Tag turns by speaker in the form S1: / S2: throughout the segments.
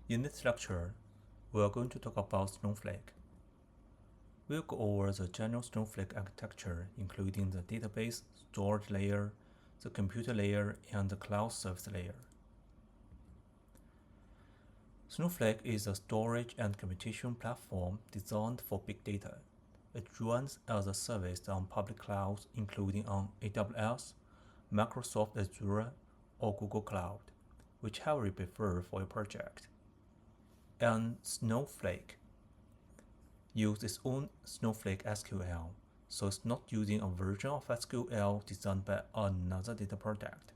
S1: In this lecture, we are going to talk about Snowflake. We'll go over the general Snowflake architecture, including the database, storage layer, the computer layer, and the cloud service layer. Snowflake is a storage and computation platform designed for big data. It runs as a service on public clouds, including on AWS, Microsoft Azure, or Google Cloud, whichever you prefer for your project. And Snowflake uses its own Snowflake SQL, so it's not using a version of SQL designed by another data product.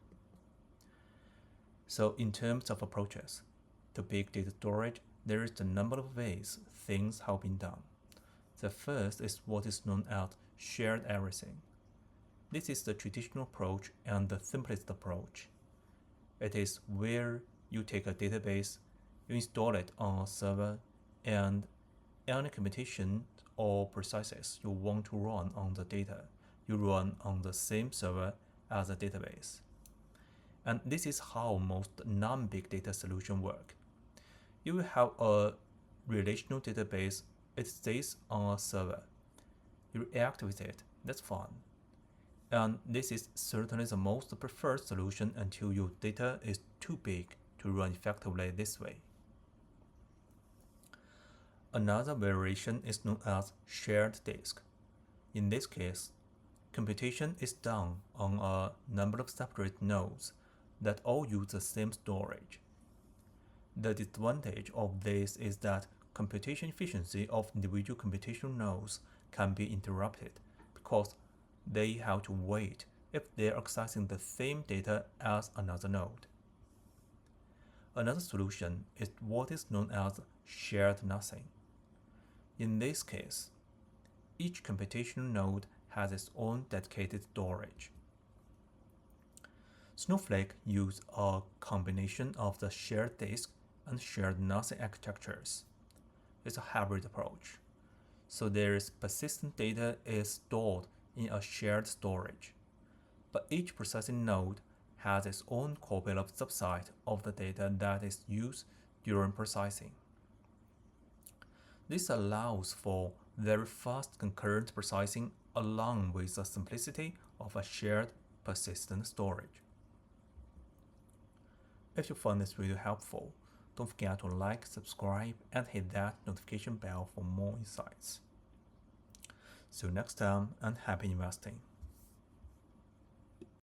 S1: So in terms of approaches to big data storage, there is a number of ways things have been done. The first is what is known as shared everything. This is the traditional approach and the simplest approach. It is where you take a database, you install it on a server, and any computation or processes you want to run on the data, you run on the same server as the database. And this is how most non-big data solutions work. You will have a relational database, it stays on a server. You react with it, that's fine. And this is certainly the most preferred solution until your data is too big to run effectively this way. Another variation is known as shared disk. In this case, computation is done on a number of separate nodes that all use the same storage. The disadvantage of this is that computation efficiency of individual computational nodes can be interrupted because they have to wait if they are accessing the same data as another node. Another solution is what is known as shared nothing. In this case, each computational node has its own dedicated storage. Snowflake uses a combination of the shared disk and shared nothing architectures. It's a hybrid approach. So persistent data is stored in a shared storage, but each processing node has its own copy of subset of the data that is used during processing. This allows for very fast concurrent processing along with the simplicity of a shared persistent storage. If you found this video helpful, don't forget to like, subscribe, and hit that notification bell for more insights. See you next time, and happy investing!